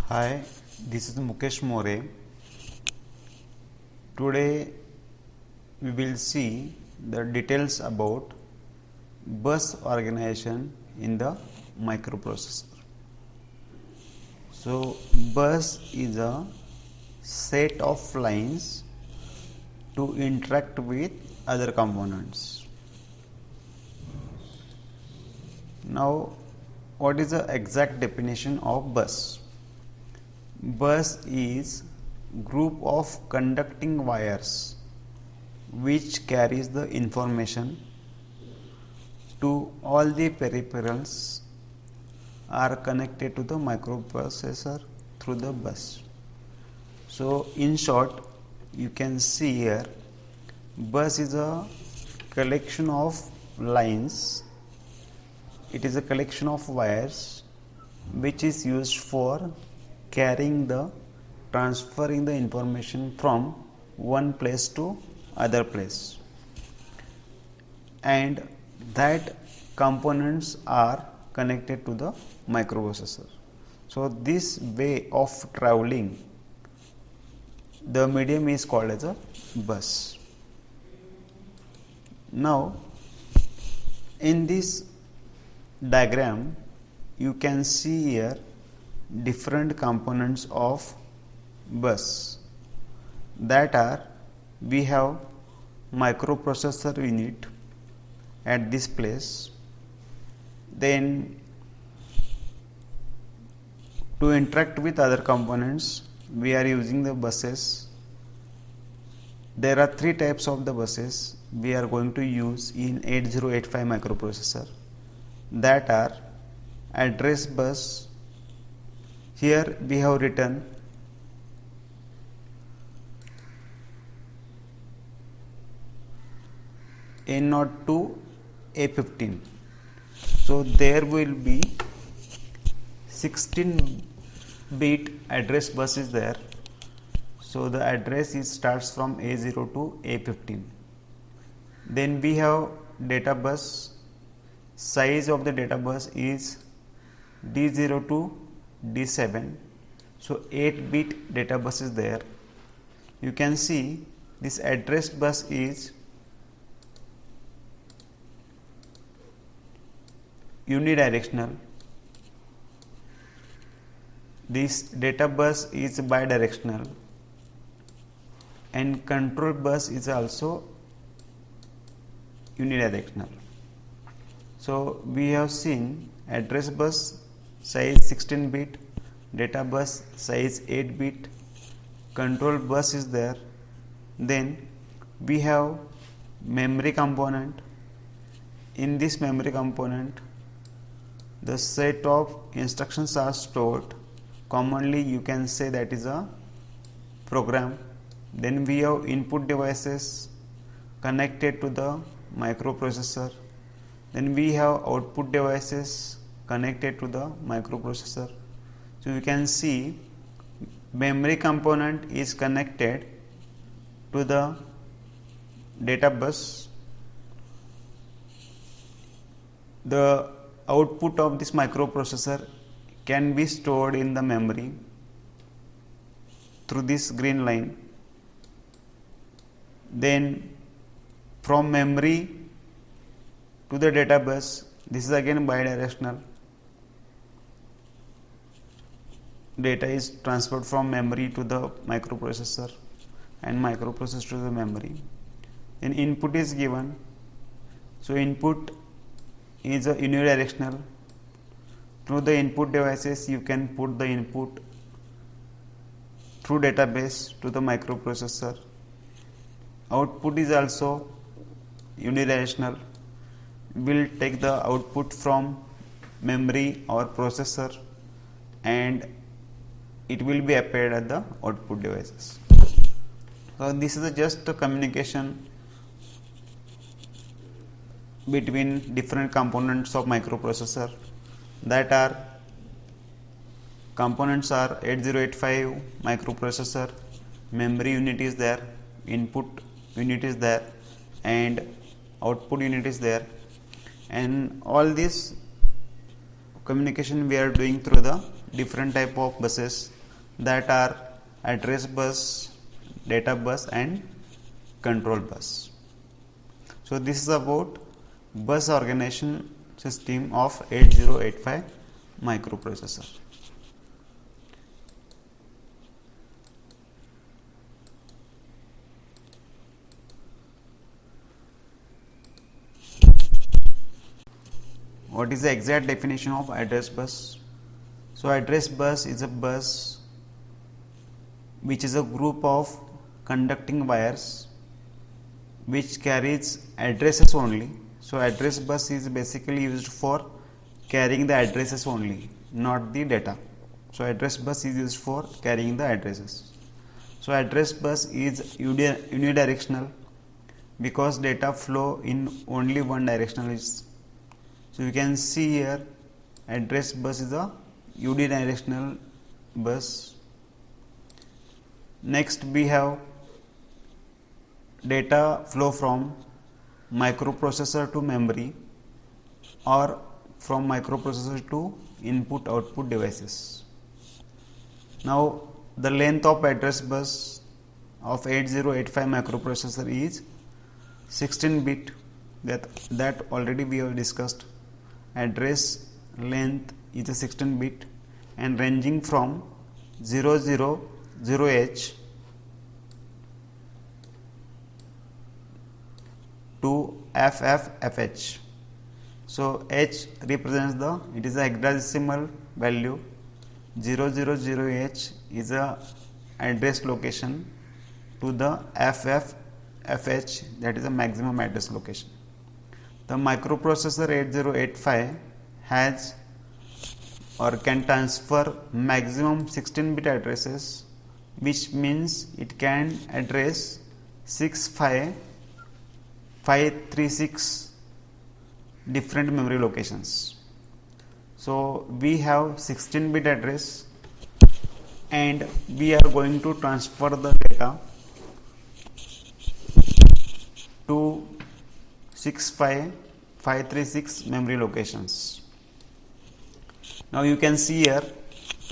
Hi, this is Mukesh More. Today we will see the details about bus organization in the microprocessor. So, bus is a set of lines to interact with other components. Now, what is the exact definition of bus? Bus is group of conducting wires which carries the information to all the peripherals are connected to the microprocessor through the bus. So in short, you can see here bus is a collection of lines. It is a collection of wires which is used for transferring the information from one place to other place, and that components are connected to the microprocessor. So this way of traveling, the medium is called as a bus. Now in this diagram you can see here different components of bus, that are, we have microprocessor unit at this place. Then to interact with other components we are using the buses. There are three types of the buses we are going to use in 8085 microprocessor, that are address bus. Here we have written A0 to A15. So there will be 16-bit address bus is there. So the address starts from A0 to A15. Then we have data bus. Size of the data bus is D0 to D7. So 8-bit data bus is there. You can see this address bus is unidirectional. This data bus is bidirectional, and control bus is also unidirectional. So we have seen address bus size 16-bit, data bus size 8-bit, control bus is there. Then we have memory component. In this memory component, the set of instructions are stored. Commonly you can say that is a program. Then we have input devices connected to the microprocessor. Then we have output devices connected to the microprocessor. So you can see memory component is connected to the data bus. The output of this microprocessor can be stored in the memory through this green line. Then from memory to the data bus, this is again bidirectional. Data is transferred from memory to the microprocessor and microprocessor to the memory. Then input is given. So input is a unidirectional. Through the input devices you can put the input through database to the microprocessor. Output is also unidirectional. Will take the output from memory or processor and it will be appeared at the output devices. So this is just a communication between different components of microprocessor, that are components are 8085 microprocessor, memory unit is there, input unit is there, and output unit is there, and all this communication we are doing through the different type of buses that are address bus, data bus and control bus. So this is about bus organization system of 8085 microprocessor. What is the exact definition of address bus? So address bus is a bus which is a group of conducting wires which carries addresses only. So address bus is basically used for carrying the addresses only, not the data. So address bus is used for carrying the addresses. So address bus is unidirectional because data flow in only one directional. So you can see here address bus is a unidirectional bus. Next we have data flow from microprocessor to memory or from microprocessor to input output devices. Now the length of address bus of 8085 microprocessor is 16 bit, that already we have discussed. Address length is a 16 bit and ranging from 000H to FFFH. So H represents it is a hexadecimal value. 000H is a address location to the FFFH, that is a maximum address location. The microprocessor 8085 has or can transfer maximum 16-bit addresses, which means it can address 536 different memory locations. So we have 16-bit address and we are going to transfer the data to 536 memory locations. Now you can see here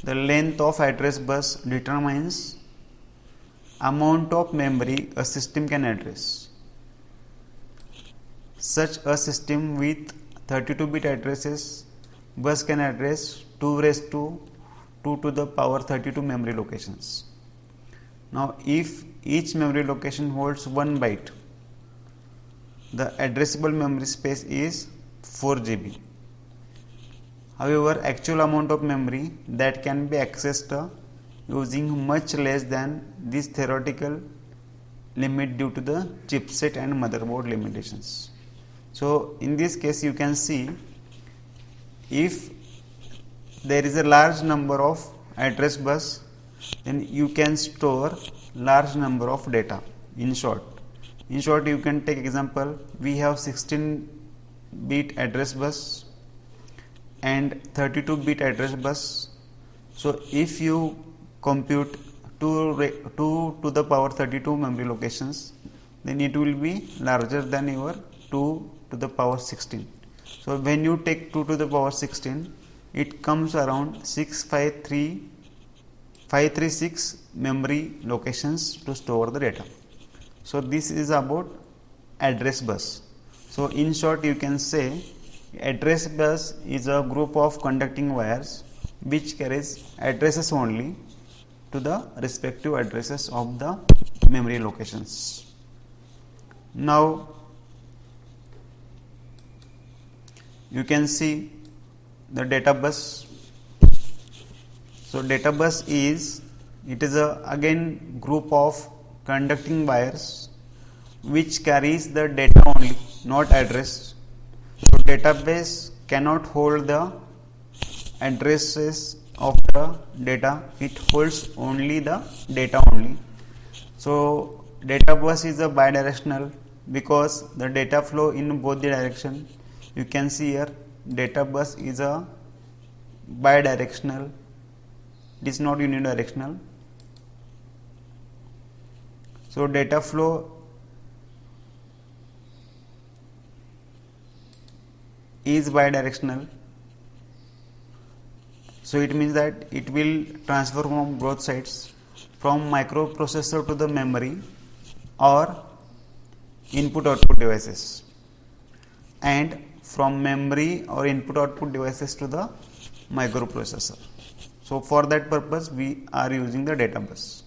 the length of address bus determines amount of memory a system can address. Such a system with 32-bit addresses bus can address 2 raised to 2 to the power 32 memory locations. Now if each memory location holds 1 byte, the addressable memory space is 4 GB. However, actual amount of memory that can be accessed using much less than this theoretical limit due to the chipset and motherboard limitations. So in this case you can see if there is a large number of address bus, then you can store large number of data. In short, you can take example, we have 16-bit address bus and 32-bit address bus. So if you compute 2 to the power 32 memory locations, then it will be larger than your 2 to the power 16. So when you take 2 to the power 16, it comes around 536 memory locations to store the data. So this is about address bus. So in short you can say address bus is a group of conducting wires which carries addresses only to the respective addresses of the memory locations. Now you can see the data bus. So data bus is again group of conducting wires which carries the data only, not address. So database cannot hold the addresses of the data, it holds only the data only. So data bus is a bidirectional because the data flow in both the direction. You can see here data bus is a bidirectional, it is not unidirectional. So data flow is bidirectional So it means that it will transfer from both sides, from microprocessor to the memory or input output devices, and from memory or input output devices to the microprocessor. So for that purpose we are using the data bus.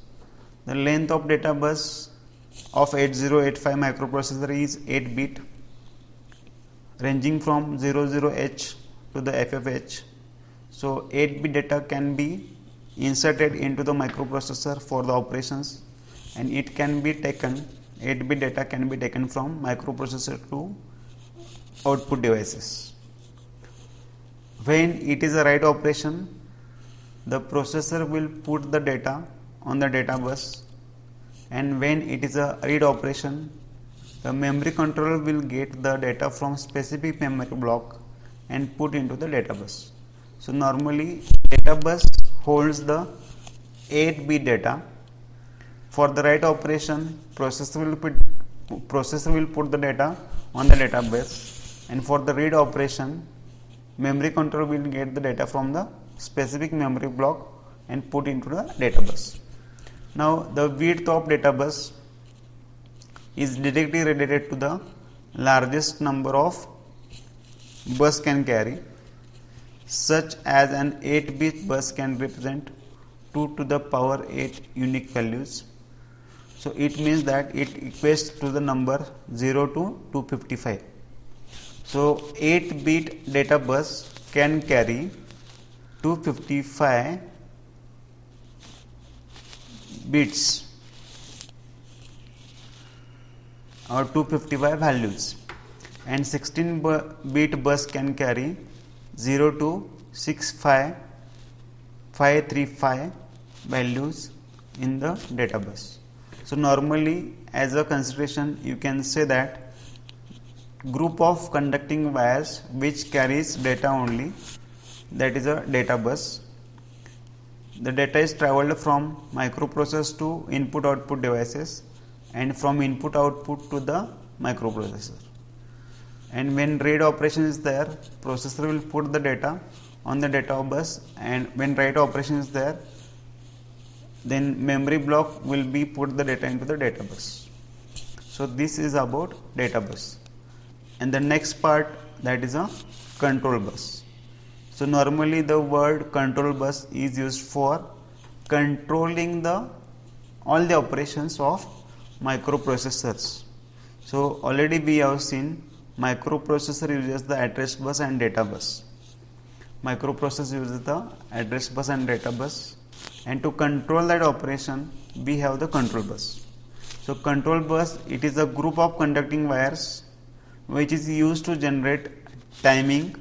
The length of data bus of 8085 microprocessor is 8 bit, ranging from 00H to the FFH. So 8 bit data can be inserted into the microprocessor for the operations, and it can be taken, 8 bit data can be taken from microprocessor to output devices. When it is a write operation, the processor will put the data on the data bus, and when it is a read operation, the memory controller will get the data from specific memory block and put into the data bus. So normally data bus holds the 8 bit data. For the write operation, processor will put the data on the data bus, and for the read operation, memory controller will get the data from the specific memory block and put into the data bus. Now the width of data bus is directly related to the largest number of bus can carry, such as an 8 bit bus can represent 2 to the power 8 unique values. So it means that it equates to the number 0 to 255. So 8 bit data bus can carry 255 bits or 255 values, and 16 bit bus can carry 0 to 65535 values in the data bus. So normally, as a consideration, you can say that group of conducting wires which carries data only, that is a data bus. The data is traveled from microprocessor to input output devices, and from input output to the microprocessor. And when read operation is there, processor will put the data on the data bus, and when write operation is there, then memory block will be put the data into the data bus. So this is about data bus. And the next part, that is a control bus. So normally the word control bus is used for controlling all the operations of microprocessors. So already we have seen microprocessor uses the address bus and data bus. Microprocessor uses the address bus and data bus, and to control that operation we have the control bus. So control bus, it is a group of conducting wires which is used to generate timing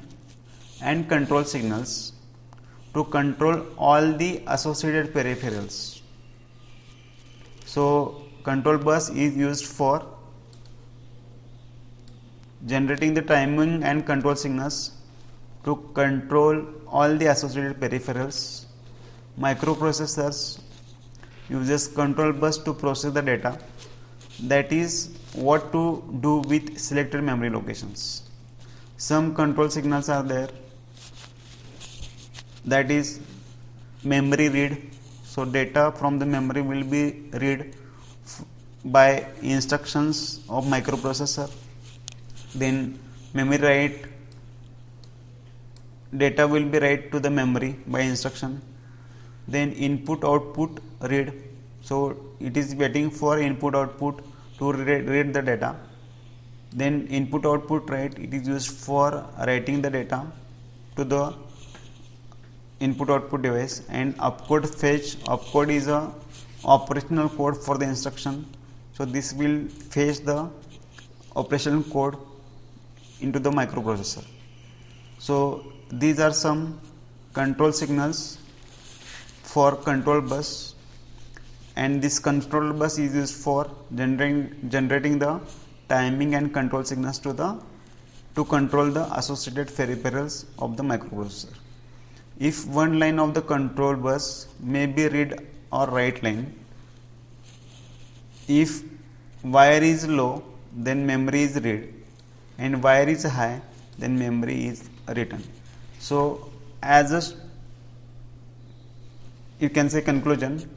and control signals to control all the associated peripherals. So control bus is used for generating the timing and control signals to control all the associated peripherals. Microprocessors uses control bus to process the data, that is what to do with selected memory locations. Some control signals are there, that is memory read. So data from the memory will be read by instructions of microprocessor. Then memory write, data will be write to the memory by instruction. Then input output read, so it is waiting for input output to read the data. Then input output write, it is used for writing the data to the input output device. And opcode fetch, opcode is a operational code for the instruction, so this will fetch the operational code into the microprocessor. So these are some control signals for control bus, and this control bus is used for generating the timing and control signals to control the associated peripherals of the microprocessor. If one line of the control bus may be read or write line, if wire is low, then memory is read, and wire is high, then memory is written. So as a you can say conclusion,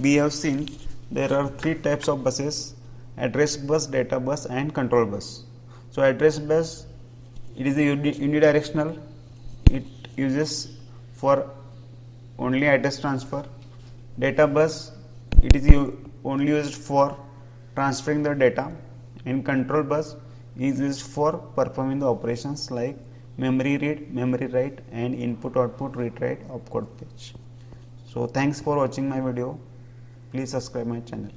we have seen there are three types of buses: address bus, data bus and control bus. So address bus, it is a unidirectional, it uses for only address transfer. Data bus, it is only used for transferring the data, and control bus is used for performing the operations like memory read, memory write and input output read write opcode page. So thanks for watching my video. Please subscribe my channel.